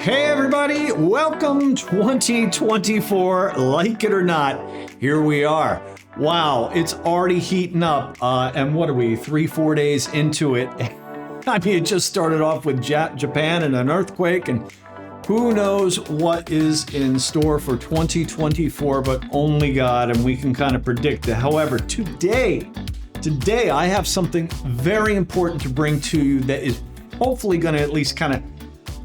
Hey everybody, welcome 2024, like it or not, here we are. Wow, it's already heating up, and what are we, 3-4 days into it? I mean, it just started off with Japan and an earthquake, and who knows what is in store for 2024, but only God, and we can kind of predict it. However, today I have something very important to bring to you that is hopefully going to at least kind of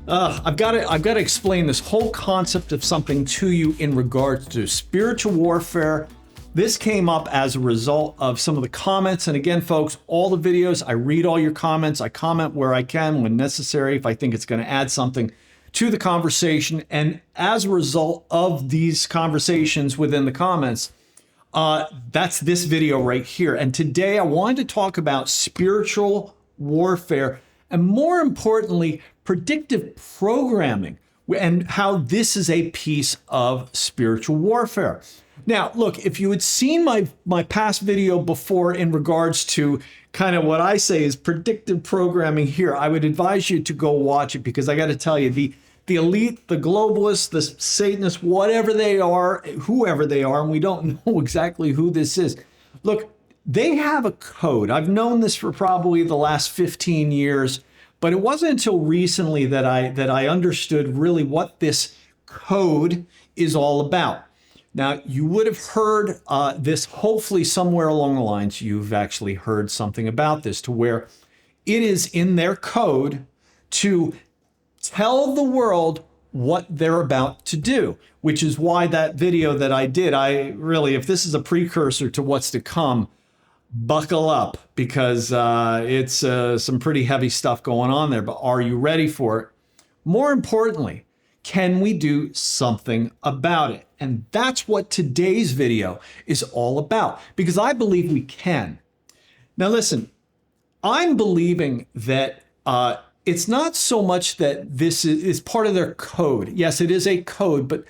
I've got to explain this whole concept of something to you in regards to spiritual warfare. This came up as a result of some of the comments. And again, folks, all the videos, I read all your comments. I comment where I can when necessary if I think it's going to add something to the conversation. And as a result of these conversations within the comments, that's this video right here. And today I wanted to talk about spiritual warfare and, more importantly, predictive programming and how this is a piece of spiritual warfare. Now, look, if you had seen my past video before in regards to kind of what I say is predictive programming here, I would advise you to go watch it, because I got to tell you, the elite, the globalists, the Satanists, whatever they are, whoever they are, and we don't know exactly who this is. Look, they have a code. I've known this for probably the last 15 years. But it wasn't until recently that I understood really what this code is all about. Now, you would have heard this, hopefully somewhere along the lines, you've actually heard something about this, to where it is in their code to tell the world what they're about to do, which is why that video that I did, if this is a precursor to what's to come, buckle up, because it's some pretty heavy stuff going on there. But are you ready for it? More importantly, can we do something about it? And that's what today's video is all about, because I believe we can. Now listen, I'm believing that it's not so much that this is part of their code. Yes, it is a code, but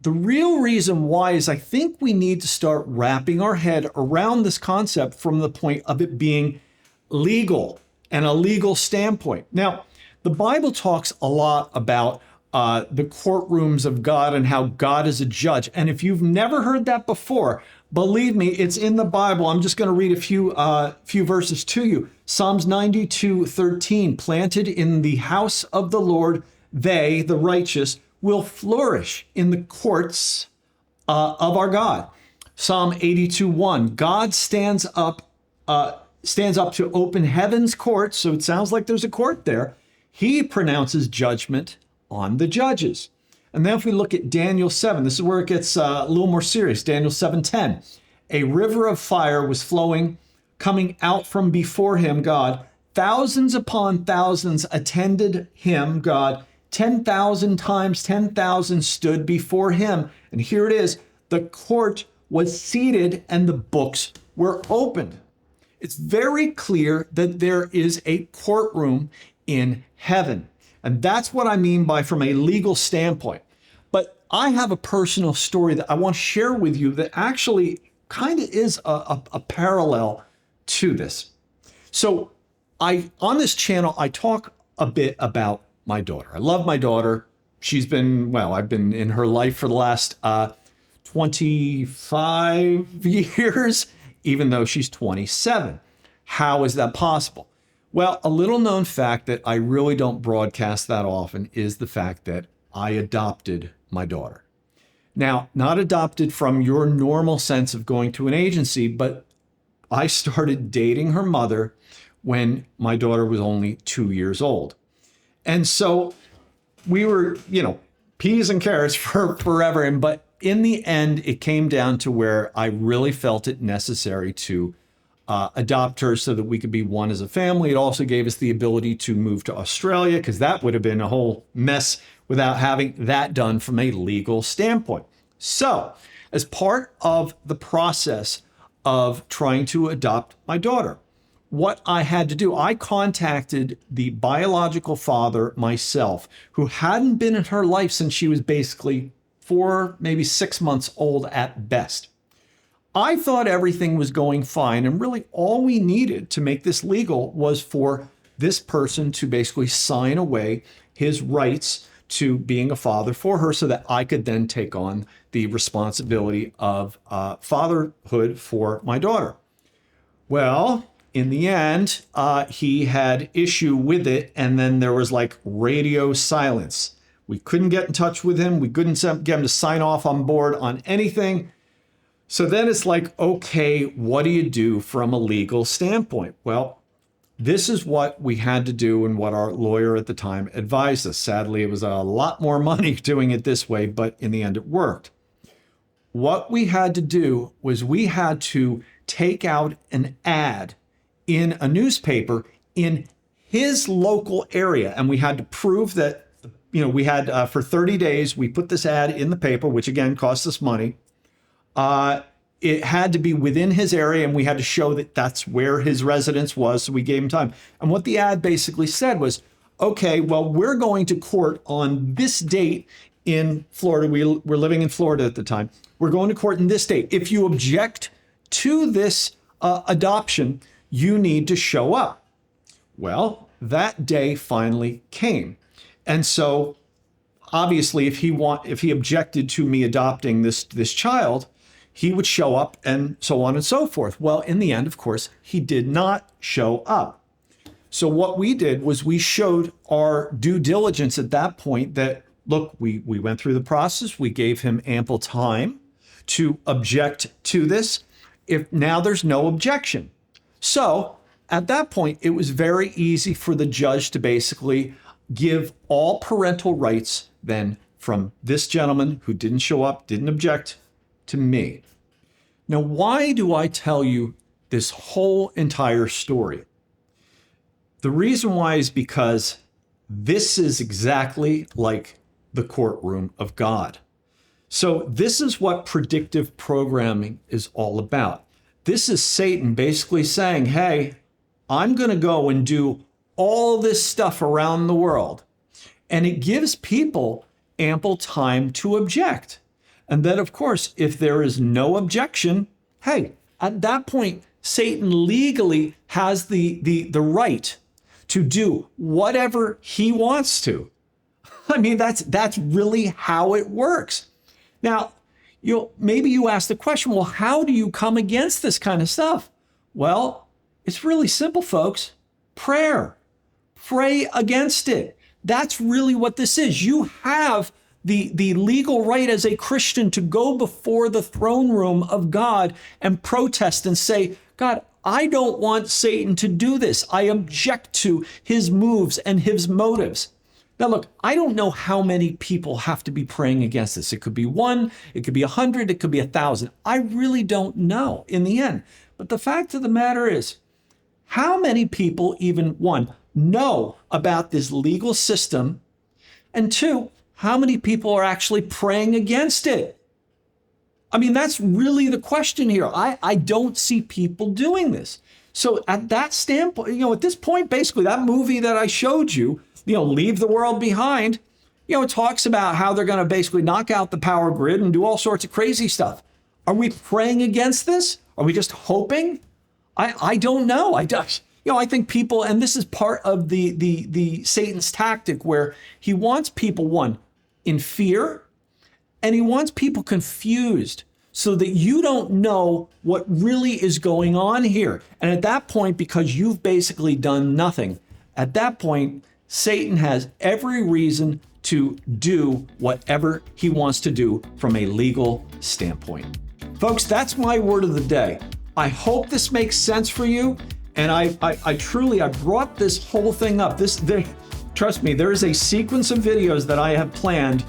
the real reason why is I think we need to start wrapping our head around this concept from the point of it being legal and a legal standpoint. Now, the Bible talks a lot about the courtrooms of God and how God is a judge. And if you've never heard that before, believe me, it's in the Bible. I'm just going to read a few verses to you. Psalms 92:13, planted in the house of the Lord, they, the righteous, will flourish in the courts of our God. Psalm 82:1, God stands up to open heaven's courts. So it sounds like there's a court there. He pronounces judgment on the judges. And then if we look at Daniel 7, this is where it gets a little more serious. Daniel 7:10, a river of fire was flowing, coming out from before him, God. Thousands upon thousands attended him, God. 10,000 times 10,000 stood before him. And here it is. The court was seated and the books were opened. It's very clear that there is a courtroom in heaven. And that's what I mean by from a legal standpoint. But I have a personal story that I want to share with you that actually kind of is a parallel to this. So on this channel, I talk a bit about my daughter. I love my daughter. I've been in her life for the last 25 years, even though she's 27. How is that possible? Well, a little known fact that I really don't broadcast that often is the fact that I adopted my daughter. Now, not adopted from your normal sense of going to an agency, but I started dating her mother when my daughter was only 2 years old. And so we were, peas and carrots for forever. But in the end, it came down to where I really felt it necessary to adopt her so that we could be one as a family. It also gave us the ability to move to Australia, because that would have been a whole mess without having that done from a legal standpoint. So as part of the process of trying to adopt my daughter, what I had to do, I contacted the biological father myself, who hadn't been in her life since she was basically 4, maybe 6 months old at best. I thought everything was going fine, and really all we needed to make this legal was for this person to basically sign away his rights to being a father for her so that I could then take on the responsibility of fatherhood for my daughter. Well, in the end, he had issue with it, and then there was like radio silence. We couldn't get in touch with him. We couldn't get him to sign off on board on anything. So then it's like, okay, what do you do from a legal standpoint? Well, this is what we had to do and what our lawyer at the time advised us. Sadly, it was a lot more money doing it this way, but in the end, it worked. What we had to do was we had to take out an ad in a newspaper in his local area. And we had to prove that, we had for 30 days, we put this ad in the paper, which again cost us money. It had to be within his area, and we had to show that that's where his residence was. So we gave him time. And what the ad basically said was, okay, well, we're going to court on this date in Florida. We were living in Florida at the time. We're going to court in this date. If you object to this adoption, you need to show up. Well, that day finally came. And so obviously, if he objected to me adopting this child, he would show up and so on and so forth. Well, in the end, of course, he did not show up. So what we did was we showed our due diligence at that point that, look, we went through the process. We gave him ample time to object to this. If now there's no objection. So at that point, it was very easy for the judge to basically give all parental rights then from this gentleman who didn't show up, didn't object, to me. Now, why do I tell you this whole entire story? The reason why is because this is exactly like the courtroom of God. So this is what predictive programming is all about. This is Satan basically saying, hey, I'm going to go and do all this stuff around the world. And it gives people ample time to object. And then, of course, if there is no objection, hey, at that point, Satan legally has the right to do whatever he wants to. I mean, that's really how it works. Now, maybe you ask the question, well, how do you come against this kind of stuff? Well, it's really simple, folks. Prayer. Pray against it. That's really what this is. You have the legal right as a Christian to go before the throne room of God and protest and say, God, I don't want Satan to do this. I object to his moves and his motives. Now, look, I don't know how many people have to be praying against this. It could be 1, it could be 100, it could be 1,000. I really don't know in the end. But the fact of the matter is, how many people even, 1, know about this legal system, and 2, how many people are actually praying against it? I mean, that's really the question here. I don't see people doing this. So at that standpoint, at this point, basically that movie that I showed you, Leave the World Behind, it talks about how they're going to basically knock out the power grid and do all sorts of crazy stuff. Are we praying against this? Are we just hoping? I don't know. I think people, and this is part of the Satan's tactic where he wants people, 1, in fear, and he wants people confused so that you don't know what really is going on here. And at that point, because you've basically done nothing, at that point, Satan has every reason to do whatever he wants to do from a legal standpoint. Folks, that's my word of the day. I hope this makes sense for you. And I truly brought this whole thing up. Trust me, there is a sequence of videos that I have planned.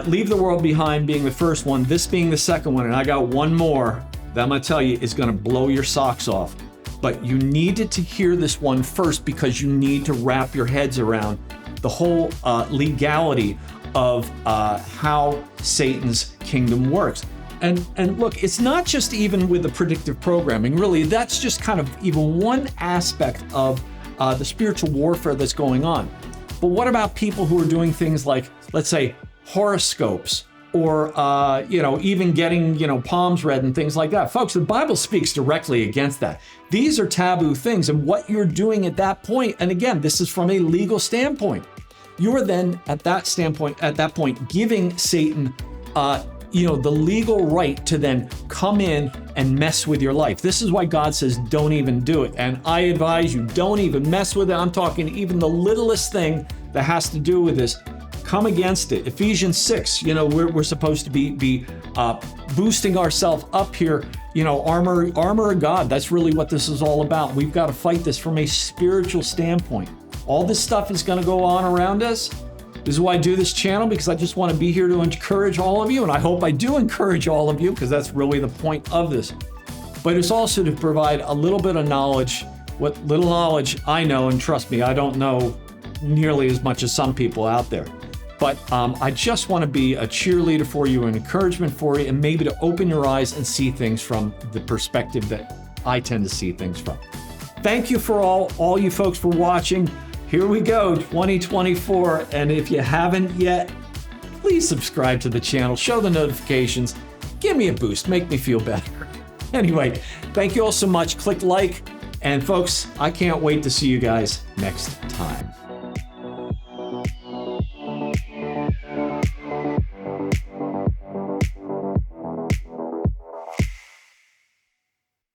Leave the World Behind being the first one, this being the second one, and I got one more that I'm gonna tell you is gonna blow your socks off. But you needed to hear this one first because you need to wrap your heads around the whole legality of how Satan's kingdom works. And look, it's not just even with the predictive programming, really, that's just kind of even one aspect of the spiritual warfare that's going on. But what about people who are doing things like, let's say, horoscopes or, even getting, palms read and things like that? Folks, the Bible speaks directly against that. These are taboo things, and what you're doing at that point, and again, this is from a legal standpoint. you are then at that point, giving Satan, the legal right to then come in and mess with your life. This is why God says, don't even do it. And I advise you, don't even mess with it. I'm talking even the littlest thing that has to do with this. Come against it. Ephesians 6, we're supposed to be boosting ourselves up here, armor of God. That's really what this is all about. We've got to fight this from a spiritual standpoint. All this stuff is going to go on around us. This is why I do this channel, because I just want to be here to encourage all of you, and I hope I do encourage all of you, because that's really the point of this. But it's also to provide a little bit of knowledge, what little knowledge I know, and trust me, I don't know nearly as much as some people out there. But I just want to be a cheerleader for you, an encouragement for you, and maybe to open your eyes and see things from the perspective that I tend to see things from. Thank you for all you folks for watching. Here we go, 2024, and if you haven't yet, please subscribe to the channel, show the notifications, give me a boost, make me feel better. Anyway, thank you all so much. Click like, and folks, I can't wait to see you guys next time.